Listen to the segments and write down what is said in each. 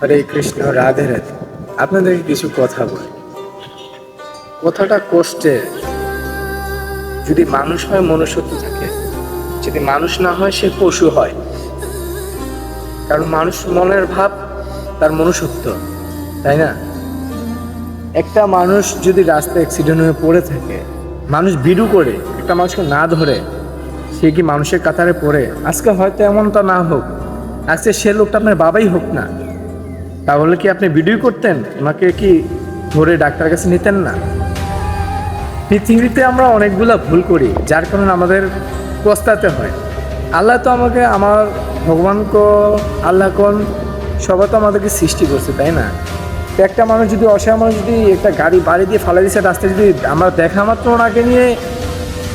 হরে কৃষ্ণ, রাধে রাধে। আপনাদেরকে কিছু কথা বলি। কথাটা কষ্টের। যদি মানুষ হয় মনুষ্যত্ব থাকে, যদি মানুষ না হয় সে পশু হয়। কারণ মানুষ মনের ভাব তার মনুষ্যত্ব, তাই না? একটা মানুষ যদি রাস্তায় অ্যাক্সিডেন্ট হয়ে পড়ে থাকে, মানুষ বিড়ু করে একটা মানুষকে না ধরে সে কি মানুষের কাতারে পড়ে? আজকে হয়তো এমনটা না হোক, আজকে সে লোকটা আপনার বাবাই হোক না, তাহলে কি আপনি ভিডিও করতেন? ওনাকে কি ধরে ডাক্তারের কাছে নিতেন না? পৃথিবীতে আমরা অনেকগুলা ভুল করি, যার কারণে আমাদের পস্তাতে হয়। আল্লাহ তো আমাকে, আমার ভগবানকে, আল্লাহ কোন সবাই তো আমাদেরকে সৃষ্টি করছে, তাই না? তো একটা মানুষ যদি, অসহায় মানুষ যদি একটা গাড়ি বাড়ি দিয়ে ফালাই দিচ্ছে রাস্তায়, যদি আমরা দেখা মাত্র ওনাকে নিয়ে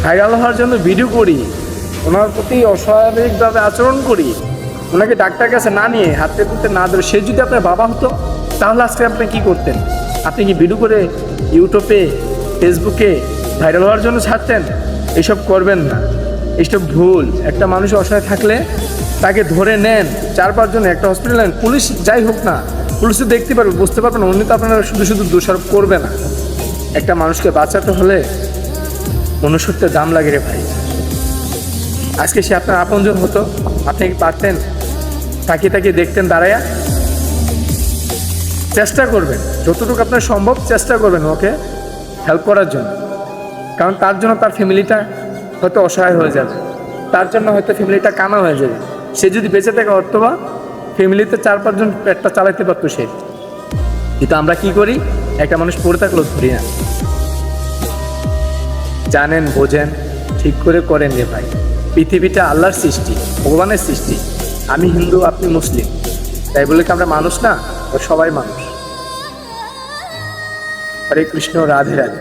ভাইরাল হওয়ার জন্য ভিডিও করি, ওনার প্রতি অস্বাভাবিকভাবে আচরণ করি, ওনাকে ডাক্তার কাছে না নিয়ে হাতে তুলতে না ধরে, সে যদি আপনার বাবা হতো, তাহলে আজকে আপনি কি করতেন? আপনি কি ভিডিও করে ইউটিউবে, ফেসবুকে ভাইরাল হওয়ার জন্য ছাড়তেন? এসব করবেন না, এসব ভুল। একটা মানুষ অসহায় থাকলে তাকে ধরে নেন, 4-5 জন একটা হসপিটালে নেন, পুলিশ যাই হোক না, পুলিশও দেখতে পারবে, বুঝতে পারবে না, উনি তো আপনারা শুধু শুধু দোষারোপ করবে না। একটা মানুষকে বাঁচাতে হলে মনুষ্যত্বের দাম লাগে রে ভাই। আজকে সে আপনার আপনজন হতো, আপনি কি পারতেন তাকে দেখতেন দাঁড়াইয়া? চেষ্টা করবেন, যতটুকু আপনার সম্ভব চেষ্টা করবেন ওকে হেল্প করার জন্য। কারণ তার জন্য তার ফ্যামিলিটা হয়তো অসহায় হয়ে যাবে, তার জন্য হয়তো ফ্যামিলিটা কানা হয়ে যাবে। সে যদি বেঁচে থাকে অথবা ফ্যামিলিতে 4-5 জন পেটটা চালাতে পারতো সে। কিন্তু আমরা কি করি? একটা মানুষ পড়ে থাকলেও ধরি না। জানেন, বোঝেন, ঠিক করে করেন রে ভাই। পৃথিবীটা আল্লাহর সৃষ্টি, ভগবানের সৃষ্টি। আমি হিন্দু, আপনি মুসলিম, তাই বলে কি আমরা মানুষ না? সবাই মানুষ। হরে কৃষ্ণ, রাধে রাধে।